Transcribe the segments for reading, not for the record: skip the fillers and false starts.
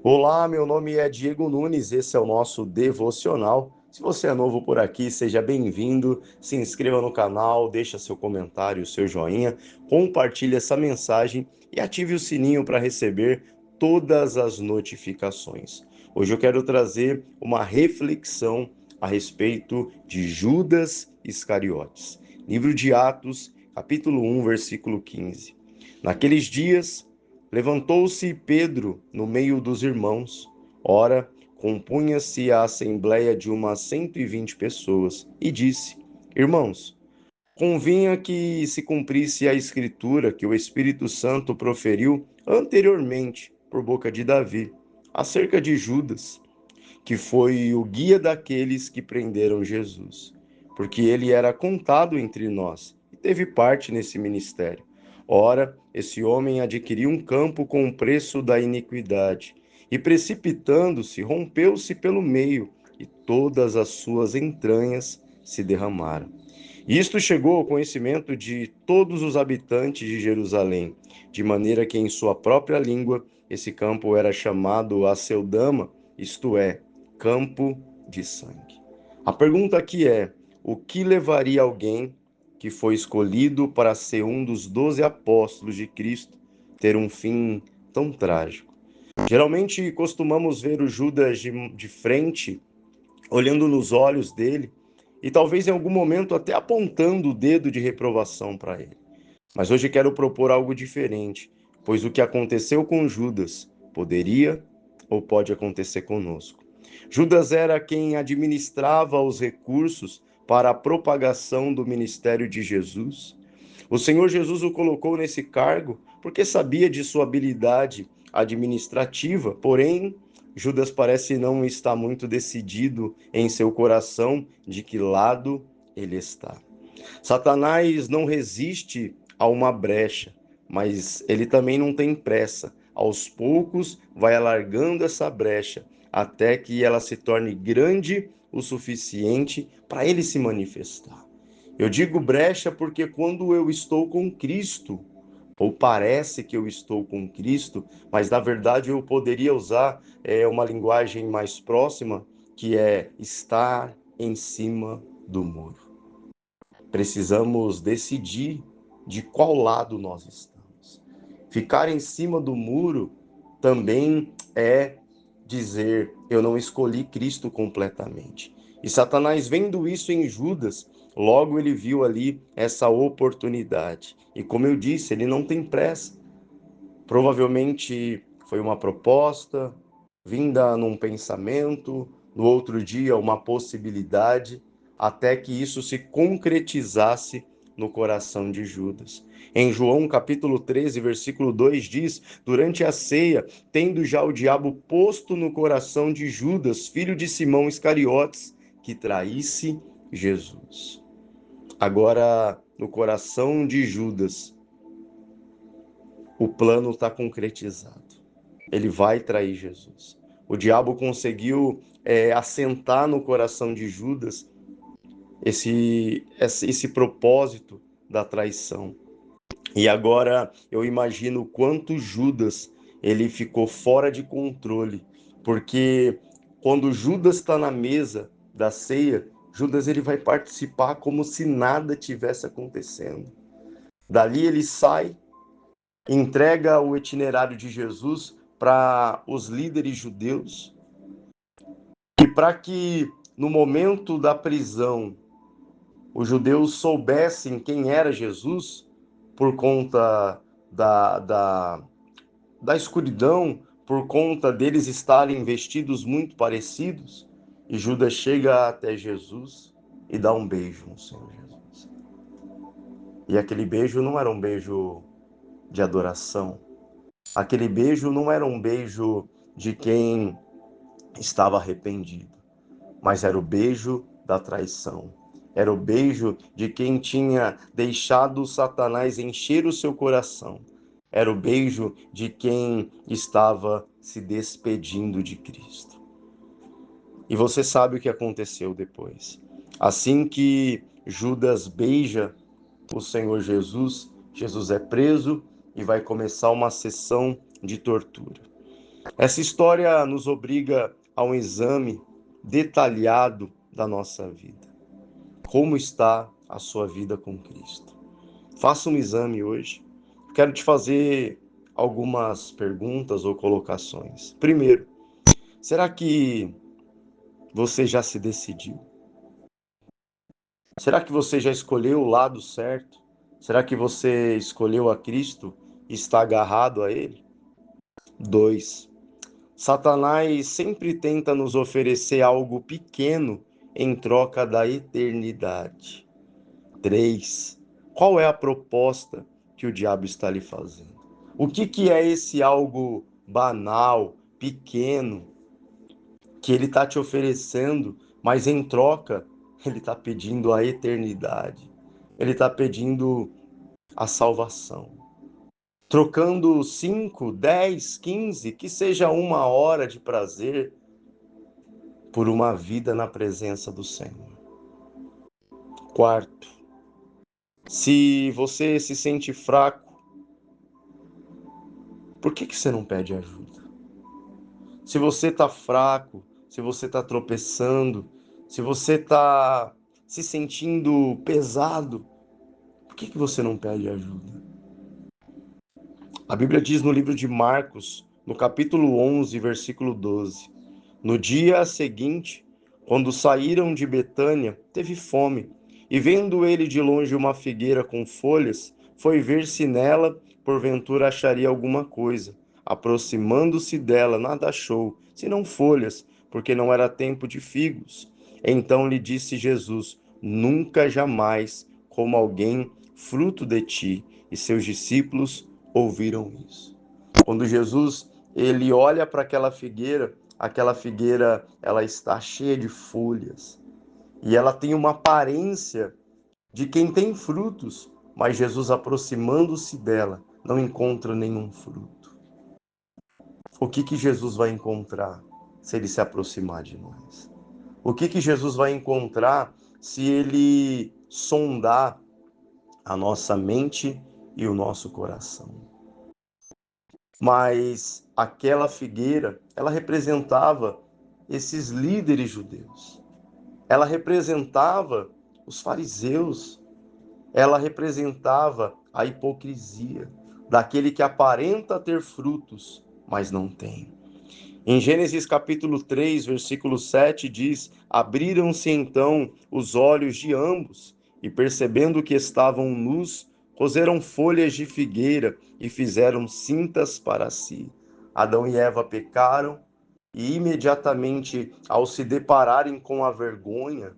Olá, meu nome é Diego Nunes, esse é o nosso devocional. Se você é novo por aqui, seja bem-vindo, se inscreva no canal, deixa seu comentário, seu joinha, compartilhe essa mensagem e ative o sininho para receber todas as notificações. Hoje eu quero trazer uma reflexão a respeito de Judas Iscariotes. Livro de Atos, capítulo 1, versículo 15. Naqueles dias, levantou-se Pedro no meio dos irmãos. Ora, compunha-se a assembleia de umas 120 pessoas, e disse: Irmãos, convinha que se cumprisse a escritura que o Espírito Santo proferiu anteriormente por boca de Davi, acerca de Judas, que foi o guia daqueles que prenderam Jesus, porque ele era contado entre nós e teve parte nesse ministério. Ora, esse homem adquiriu um campo com o preço da iniquidade, e precipitando-se, rompeu-se pelo meio, e todas as suas entranhas se derramaram. Isto chegou ao conhecimento de todos os habitantes de Jerusalém, de maneira que em sua própria língua esse campo era chamado Aceldama, isto é, campo de sangue. A pergunta aqui é: o que levaria alguém que foi escolhido para ser um dos 12 apóstolos de Cristo ter um fim tão trágico? Geralmente costumamos ver o Judas de frente, olhando nos olhos dele e talvez em algum momento até apontando o dedo de reprovação para ele. Mas hoje quero propor algo diferente, pois o que aconteceu com Judas poderia ou pode acontecer conosco. Judas era quem administrava os recursos para a propagação do ministério de Jesus. O Senhor Jesus o colocou nesse cargo porque sabia de sua habilidade administrativa, porém, Judas parece não estar muito decidido em seu coração de que lado ele está. Satanás não resiste a uma brecha, mas ele também não tem pressa. Aos poucos vai alargando essa brecha até que ela se torne grande o suficiente para ele se manifestar. Eu digo brecha porque quando eu estou com Cristo, ou parece que eu estou com Cristo, mas na verdade eu poderia usar uma linguagem mais próxima, que é estar em cima do muro. Precisamos decidir de qual lado nós estamos. Ficar em cima do muro também é dizer: eu não escolhi Cristo completamente. E Satanás, vendo isso em Judas, logo ele viu ali essa oportunidade. E como eu disse, ele não tem pressa. Provavelmente foi uma proposta vinda num pensamento, no outro dia uma possibilidade, até que isso se concretizasse no coração de Judas. Em João capítulo 13, versículo 2 diz: durante a ceia, tendo já o diabo posto no coração de Judas, filho de Simão Iscariotes, que traísse Jesus. Agora, no coração de Judas, o plano está concretizado. Ele vai trair Jesus. O diabo conseguiu assentar no coração de Judas esse propósito da traição. E agora eu imagino o quanto Judas ele ficou fora de controle, porque quando Judas está na mesa da ceia, Judas ele vai participar como se nada tivesse acontecendo. Dali ele sai, entrega o itinerário de Jesus para os líderes judeus e para que no momento da prisão os judeus soubessem quem era Jesus por conta da, da, da escuridão, por conta deles estarem vestidos muito parecidos, e Judas chega até Jesus e dá um beijo no Senhor Jesus. E aquele beijo não era um beijo de adoração. Aquele beijo não era um beijo de quem estava arrependido, mas era o beijo da traição. Era o beijo de quem tinha deixado Satanás encher o seu coração. Era o beijo de quem estava se despedindo de Cristo. E você sabe o que aconteceu depois. Assim que Judas beija o Senhor Jesus, Jesus é preso e vai começar uma sessão de tortura. Essa história nos obriga a um exame detalhado da nossa vida. Como está a sua vida com Cristo? Faça um exame hoje. Quero te fazer algumas perguntas ou colocações. Primeiro, será que você já se decidiu? Será que você já escolheu o lado certo? Será que você escolheu a Cristo e está agarrado a Ele? 2. Satanás sempre tenta nos oferecer algo pequeno em troca da eternidade. 3. Qual é a proposta que o diabo está lhe fazendo? O que é esse algo banal, pequeno, que ele está te oferecendo, mas em troca ele está pedindo a eternidade. Ele está pedindo a salvação. Trocando 5, 10, 15, que seja 1 hora de prazer por uma vida na presença do Senhor. Quarto, se você se sente fraco, por que você não pede ajuda? Se você está fraco, se você está tropeçando, se você está se sentindo pesado, por que você não pede ajuda? A Bíblia diz no livro de Marcos, no capítulo 11, versículo 12: No dia seguinte, quando saíram de Betânia, teve fome, e vendo ele de longe uma figueira com folhas, foi ver se nela, porventura, acharia alguma coisa. Aproximando-se dela, nada achou, senão folhas, porque não era tempo de figos. Então lhe disse Jesus: Nunca jamais coma alguém fruto de ti. E seus discípulos ouviram isso. Quando Jesus ele olha para aquela figueira ela está cheia de folhas e ela tem uma aparência de quem tem frutos, mas Jesus aproximando-se dela não encontra nenhum fruto. O que Jesus vai encontrar se ele se aproximar de nós? O que Jesus vai encontrar se ele sondar a nossa mente e o nosso coração? Mas aquela figueira, ela representava esses líderes judeus. Ela representava os fariseus. Ela representava a hipocrisia daquele que aparenta ter frutos, mas não tem. Em Gênesis capítulo 3, versículo 7 diz: Abriram-se então os olhos de ambos, e percebendo que estavam nus, coseram folhas de figueira e fizeram cintas para si. Adão e Eva pecaram, e imediatamente, ao se depararem com a vergonha,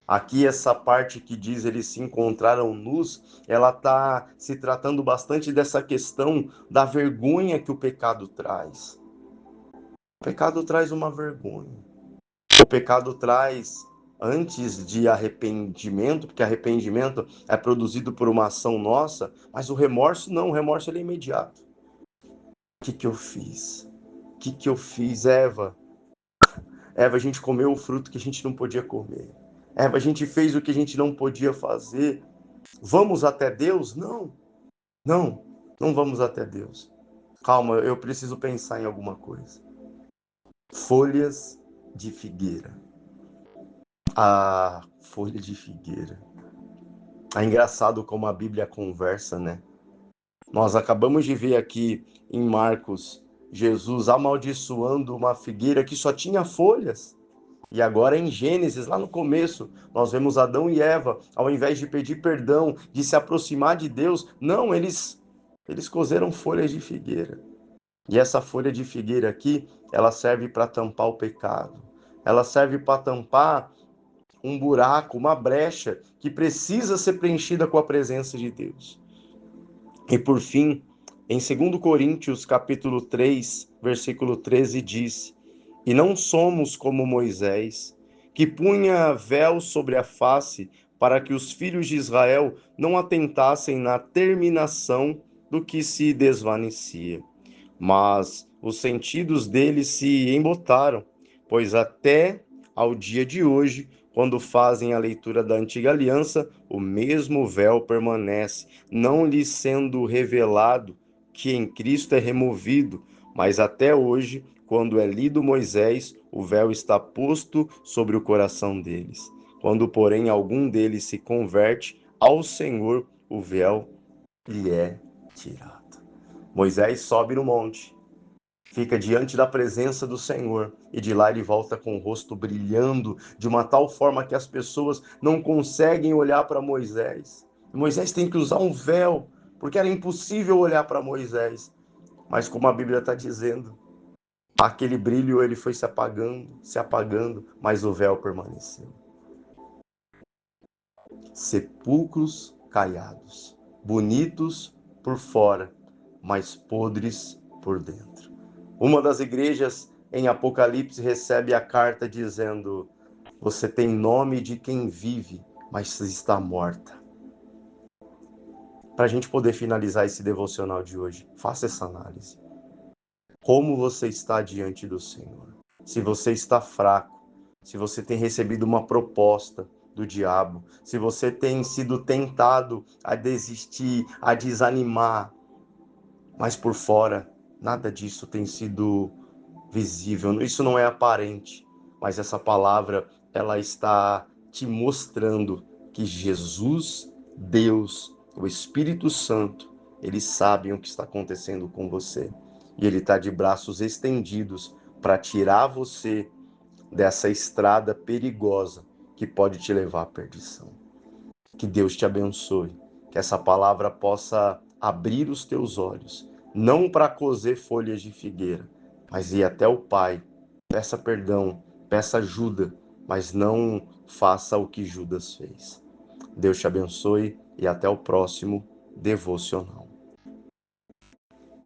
aqui essa parte que diz eles se encontraram nus, ela está se tratando bastante dessa questão da vergonha que o pecado traz. O pecado traz uma vergonha. O pecado traz, antes de arrependimento, porque arrependimento é produzido por uma ação nossa, mas o remorso não, o remorso ele é imediato. O que eu fiz? O que eu fiz, Eva? Eva, a gente comeu o fruto que a gente não podia comer. Eva, a gente fez o que a gente não podia fazer. Vamos até Deus? Não, não, não vamos até Deus. Calma, eu preciso pensar em alguma coisa. Folhas de figueira. A folha de figueira. É engraçado como a Bíblia conversa, né? Nós acabamos de ver aqui em Marcos Jesus amaldiçoando uma figueira que só tinha folhas. E agora em Gênesis, lá no começo, nós vemos Adão e Eva, ao invés de pedir perdão, de se aproximar de Deus, não, eles coseram folhas de figueira. E essa folha de figueira aqui, ela serve para tampar o pecado. Ela serve para tampar um buraco, uma brecha que precisa ser preenchida com a presença de Deus. E por fim, em 2 Coríntios, capítulo 3, versículo 13 diz: E não somos como Moisés, que punha véu sobre a face para que os filhos de Israel não atentassem na terminação do que se desvanecia. Mas os sentidos deles se embotaram, pois até ao dia de hoje, quando fazem a leitura da antiga aliança, o mesmo véu permanece, não lhes sendo revelado que em Cristo é removido, mas até hoje, quando é lido Moisés, o véu está posto sobre o coração deles. Quando, porém, algum deles se converte ao Senhor, o véu lhe é tirado. Moisés sobe no monte, fica diante da presença do Senhor e de lá ele volta com o rosto brilhando de uma tal forma que as pessoas não conseguem olhar para Moisés. Moisés tem que usar um véu, porque era impossível olhar para Moisés. Mas como a Bíblia está dizendo, aquele brilho ele foi se apagando, mas o véu permaneceu. Sepulcros caiados, bonitos por fora, mas podres por dentro. Uma das igrejas em Apocalipse recebe a carta dizendo: você tem nome de quem vive, mas está morta. Para a gente poder finalizar esse devocional de hoje, faça essa análise. Como você está diante do Senhor? Se você está fraco, se você tem recebido uma proposta do diabo, se você tem sido tentado a desistir, a desanimar, mas por fora nada disso tem sido visível, isso não é aparente, mas essa palavra ela está te mostrando que Jesus, Deus, o Espírito Santo, eles sabem o que está acontecendo com você e ele está de braços estendidos para tirar você dessa estrada perigosa que pode te levar à perdição. Que Deus te abençoe, que essa palavra possa abrir os teus olhos, não para coser folhas de figueira, mas ir até o Pai, peça perdão, peça ajuda, mas não faça o que Judas fez. Deus te abençoe e até o próximo devocional.